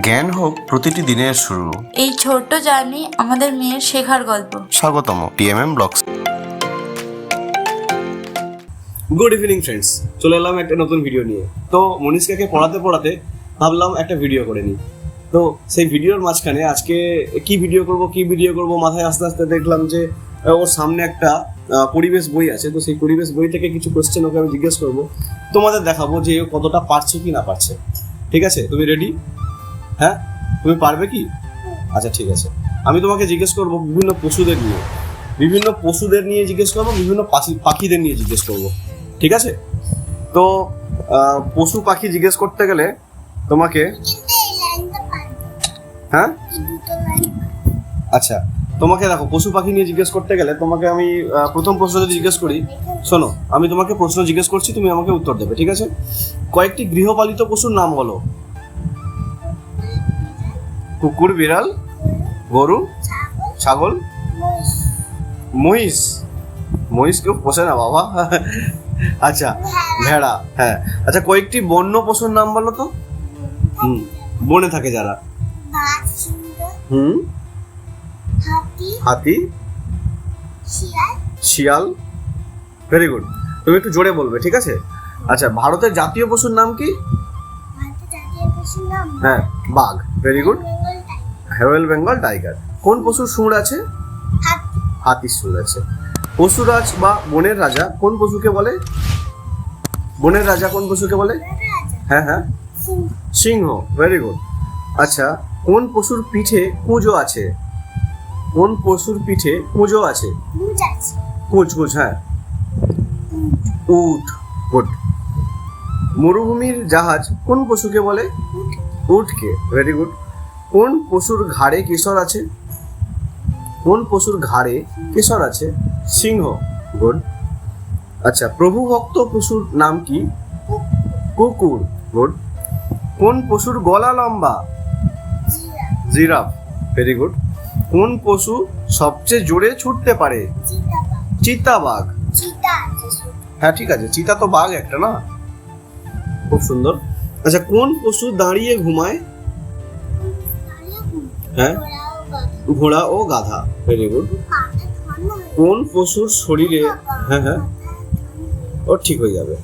জ্ঞান হোক প্রতিটি দিনের শুরু। এই ছোট্ট জার্নি আমাদের মেয়ের শেখার গল্প। স্বাগতম TMM blogs. Good evening friends, চলে এলাম একটা নতুন ভিডিও নিয়ে। তো মনীষকাকে পড়াতে পড়াতে ভাবলাম একটা ভিডিও করে নিই। তো সেই ভিডিওর মাঝখানে আজকে কি ভিডিও করব মাথায় আস্তে আস্তে দেখলাম যে ওর সামনে একটা পরিবেশ বই আছে। তো সেই পরিবেশ বই থেকে কিছু কোশ্চেন ওকে আমি জিজ্ঞেস করবো, তোমাদের দেখাবো যে ও কতটা পারছে কি না পারছে। ঠিক আছে, তুমি রেডি? হ্যাঁ, তুমি পারবে কি? আচ্ছা ঠিক আছে, আমি তোমাকে জিজ্ঞেস করবো বিভিন্ন পশুদের নিয়ে জিজ্ঞেস করবো, বিভিন্ন পাখিদের নিয়ে জিজ্ঞেস করবো। ঠিক আছে? তো পশু পাখি জিজ্ঞেস করতে গেলে তোমাকে হ্যাঁ আচ্ছা, তোমাকে দেখো, পশু পাখি নিয়ে জিজ্ঞেস করতে গেলে তোমাকে আমি প্রথম প্রশ্ন যদি জিজ্ঞেস করি, শোনো, আমি তোমাকে প্রশ্ন জিজ্ঞেস করছি, তুমি আমাকে উত্তর দেবে। ঠিক আছে? কয়েকটি গৃহপালিত পশুর নাম বলো। কুকুর, বিড়াল, গরু, ছাগল, মহিষ কেউ পোষে না বাবা। আচ্ছা, ভেড়া। হ্যাঁ, আচ্ছা, কয়েকটি বন্য পশুর নাম বলো তো। বনে থাকে যারা। হাতি, শিয়াল। ভেরি গুড, তুমি একটু জোরে বলবে। ঠিক আছে? আচ্ছা, ভারতের জাতীয় পশুর নাম কি? হ্যাঁ, বাঘ। Very good, royal Bengal tiger. কোন পশুর সুর আছে? হাতির সুর আছে। পশুরাজ বা বনের রাজা কোন পশুকে বলে? বনের রাজা কোন পশুকে বলে? হ্যাঁ, সিংহ। Very good. আচ্ছা, কোন পশুর পিঠে কুঁজো আছে? কোন পশুর পিঠে কুঁজো আছে? কুঁজ, হ্যাঁ, উট। গুড। মরুভূমির জাহাজ কোন পশুকে বলে? উটকে। Very good. কোন পশুর ঘাড়ে কেশর আছে? কোন পশুর ঘাড়ে কেশর আছে? সিংহ। গুড। আচ্ছা, প্রভুভক্ত পশুর নাম কি? কুকুর। গুড। কোন পশুর গলা লম্বা? জিরাফ। Very good. কোন পশু সবচেয়ে জোরে ছুটতে পারে? চিতাবাঘ। হ্যাঁ ঠিক আছে, চিতা তো বাঘ একটা না? খুব সুন্দর। আচ্ছা, কোন পশু দাঁড়িয়ে ঘুমায়? হ্যাঁ, ঘোড়া ও গাধা। Very good. কোন পশুর শরীরে হ্যাঁ ও ঠিক হয়ে যাবে।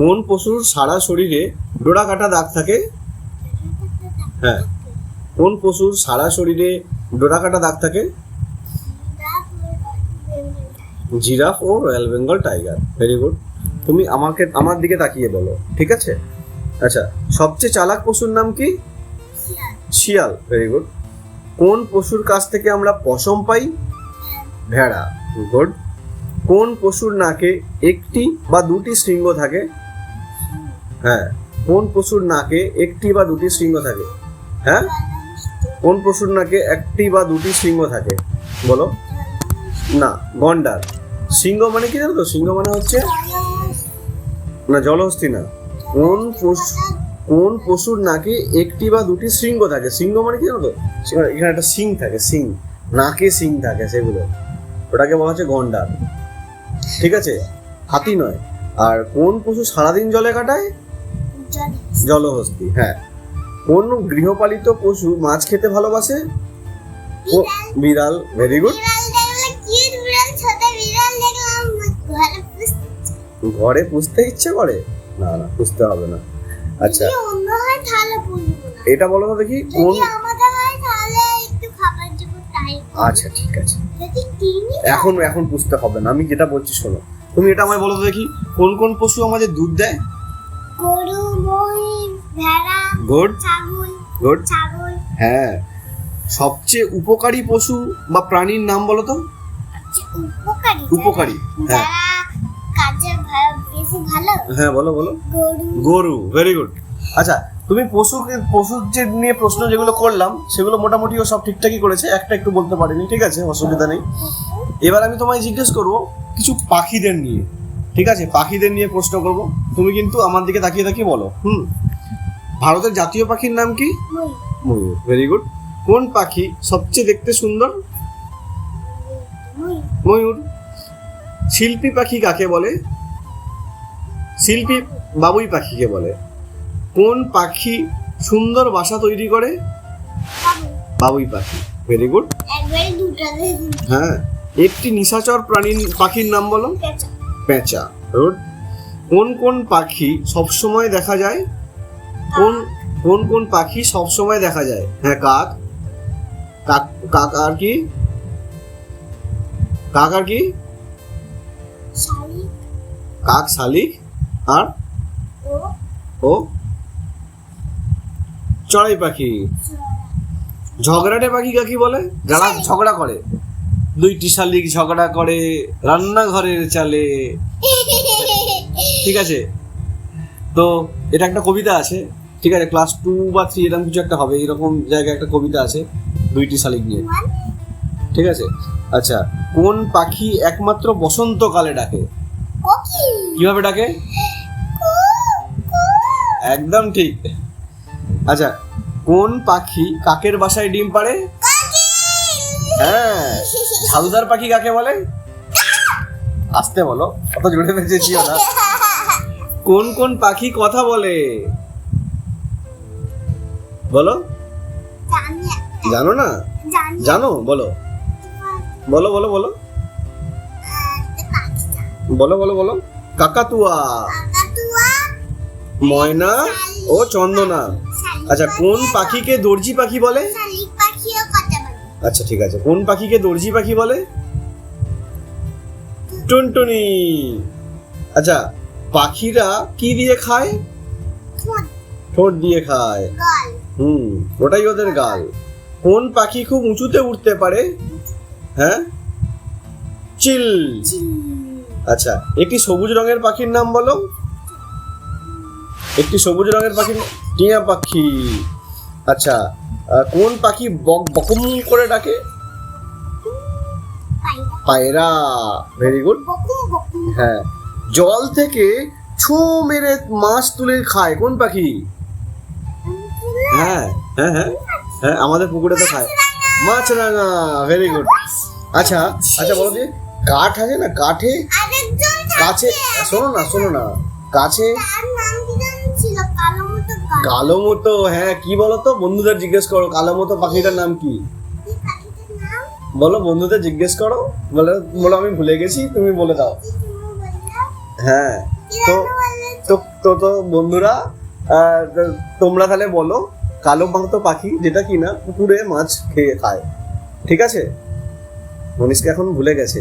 কোন পশুর সারা শরীরে ডোরা কাটা দাগ থাকে? হ্যাঁ, কোন পশুর সারা শরীরে ডোরা কাটা দাগ থাকে? জিরাফ ও royal Bengal tiger. Very good. তুমি আমার দিকে তাকিয়ে বলো। ঠিক আছে? আচ্ছা, সবচেয়ে চালাক পশুর নাম কি? শিয়াল। Very good. কোন পশুর কাছ থেকে আমরা পশম পাই? ভেড়া। গুড। কোন পশুর নাকে একটি বা দুটি শৃঙ্গ থাকে? হ্যাঁ, কোন পশুর নাকে একটি বা দুটি শৃঙ্গ থাকে? হ্যাঁ, কোন পশুর নাকে একটি বা দুটি শৃঙ্গ থাকে? বলো। না, গন্ডার। সিংহ মানে কি জানো তো? সিংহ মানে হচ্ছে না, জলহস্তী না। কোন পশুর নাকে একটি বা দুটি শৃঙ্গ থাকে? সিংহ মানে কি জানো তো? এখানে একটা সিং থাকে, সিং, নাকে সিং থাকে, সেগুলো, ওটাকে বলা হচ্ছে গন্ডার। ঠিক আছে? হাতি নয়। আর কোন পশু সারাদিন জলে কাটায়? জলহস্তী। হ্যাঁ। কোন গৃহপালিত পশু মাছ খেতে ভালোবাসে? বিড়াল। Very good. ঘরে পুষতে ইচ্ছে করে? না, পুষতে হবে না। আচ্ছা, এটা বলো তো দেখি, কোন? আচ্ছা ঠিক আছে, এখন পুষতে হবে না, আমি যেটা বলছি শোনো। তুমি এটা আমায় বলো তো দেখি, কোন কোন পশু আমাদের দুধ দেয়? গরু, মহিষ, ভেড়া, গুড, ছাগল। হ্যাঁ। সবচেয়ে উপকারী পশু বা প্রাণীর নাম বলো তো। উপকারী, হ্যাঁ। হ্যাঁ, বলো। গরু। Very good. আচ্ছা, তুমি পশুর যে নিয়ে প্রশ্ন যেগুলো করলাম সেগুলো মোটামুটি ও সব ঠিকঠাকই করেছে, একটা একটু বলতে পারিনি। ঠিক আছে, অসুবিধা নেই। এবার আমি তোমায় জিজ্ঞেস করবো কিছু পাখিদের নিয়ে। ঠিক আছে? পাখিদের নিয়ে প্রশ্ন করবো, তুমি কিন্তু আমার দিকে তাকিয়ে বলো। ভারতের জাতীয় পাখির নাম কি? ময়ূর। Very good. কোন পাখি সবচেয়ে দেখতে সুন্দর? ময়ূর। শিল্পী পাখি কাকে বলে? শিল্পী বাবুই পাখিকে বলে। কোন পাখি সুন্দর বাসা তৈরি করে? বাবুই পাখি, ভেরি গুড। একবারে দুটো হ্যাঁ, একটি নিশাচর পাখির নাম বলো। পেঁচা। পেঁচা, গুড। কোন কোন পাখি সব সময় দেখা যায়? কোন কোন কোন পাখি সব সময় দেখা যায়? হ্যাঁ, কাক। কাক কাক আর কি? কাক আর কি? শালিক কাক, শালিক, আর ও ও চড়াই পাখি। ঝগড়াটে পাখি কাকে বলে? যারা ঝগড়া করে। দুইটি শালিক ঝগড়া করে রান্নাঘরের চালে। ঠিক আছে, তো এটা একটা কবিতা আছে, ঠিক আছে, ক্লাস 2 বা 3 এরকম কিছু একটা হবে, এরকম জায়গায় একটা কবিতা আছে দুইটি শালিক নিয়ে। ঠিক আছে, আচ্ছা, কোন পাখি একমাত্র বসন্তকালে ডাকে? কোকিল। কিভাবে ডাকে? একদম ঠিক। আচ্ছা, কোন পাখি কাকের বাসায় ডিম পাড়ে? হ্যাঁ, সাধুদার পাখি কাকে বলে? আসতে বলো, অত জোরে বেঁচেছিও না। কোন কোন পাখি কথা বলে? বলো। জানি জানো না? জানি জানো, বলো বলো বলো বলো পাখিটা বলো বলো বলো। কাকাতুয়া, কাকাতুয়া ময়না ও চন্দনা। শালিক আচ্ছা, কোন পাখিকে দর্জি পাখি বলে? শালিক পাখিও কথা বলে আচ্ছা, ঠিক আছে, কোন পাখিকে দর্জি পাখি বলে? টুনটুনি। আচ্ছা, পাখিরা কি দিয়ে খায়? ঠোঁট ঠোঁট দিয়ে খায়। গল ওটাই ওদের গাল। কোন পাখি খুব উঁচুতে উঠতে পারে? হ্যাঁ, চিল। আচ্ছা, একটি সবুজ রঙের পাখির নাম বলো। একটি সবুজ রঙের পাখির টিয়া পাখি। আচ্ছা, কোন পাখি বক বকম করে ডাকে? পায়রা, ভেরি গুড। বকুম বকুম হ্যাঁ, জল থেকে ছো মেরে মাছ তুলে খায় কোন পাখি? হ্যাঁ হ্যাঁ হ্যাঁ হ্যাঁ, আমাদের পুকুরে তো খায়। মাছরাঙা, ভেরি গুড। আচ্ছা আচ্ছা, বলো দিয়ে, কাঠ আছে না, কাঠে আরেকজন কাছে, শোনো না শোনো না, কাছে তার নাম কি জানি ছিল কালো মতো গাল কালো মতো, হ্যাঁ, কি বলো তো, বন্ধুদের জিজ্ঞেস করো কালো মতো পাখিটার নাম কি? কি পাখিটার নাম বলো, বন্ধুদের জিজ্ঞেস করো, বলো বলো আমি ভুলে গেছি, তুমি বলে দাও। কি তুমি বললে হ্যাঁ, কি তো জানো বললে তো তো তো বন্ধুরা, তোমরা তাহলে বলো কালো মতো পাখি যেটা কিনা পুকুরে মাছ খেয়ে খায়। ঠিক আছে, মনীষকে এখন ভুলে গেছে,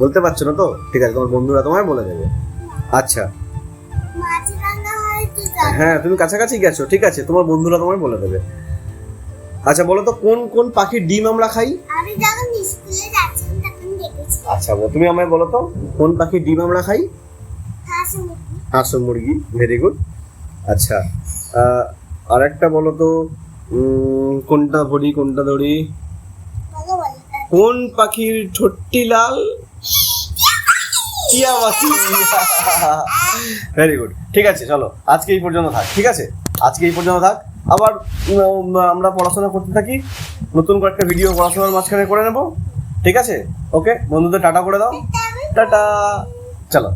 বলতে পারছো না তো? ঠিক আছে, তোমার বন্ধুরা তোমায় বলে দেবে। আচ্ছা, মাছরাঙা হয়তো জানো হ্যাঁ, তুমি কাছাকাছি গেছো, ঠিক আছে, তোমার বন্ধুরা তোমায় বলে দেবে। আচ্ছা, বলো তো কোন কোন পাখির ডিম আমরা খাই? আমি যখন স্কুলে যাচ্ছিলাম তখন দেখেছি আচ্ছা, তুমি আমায় বলো তো কোন পাখির ডিম আমরা খাই? হাঁস মুরগি হাঁস ও মুরগি, ভেরি গুড। আচ্ছা, আর একটা বলো তো, কোনটা ধরি কোনটা ধরি? বলো বলো কোন পাখির ঠোঁটটি লাল? টিয়া পাখি। ভেরি গুড, ঠিক আছে, চলো আজকে এই পর্যন্ত থাক। ঠিক আছে, আজকে এই পর্যন্ত থাক, আবার আমরা পড়াশোনা করতে থাকি, নতুন করে একটা ভিডিও পড়াশোনার মাঝখানে করে নেব। ঠিক আছে, ওকে, বন্ধুদের টাটা করে দাও। টাটা, চলো।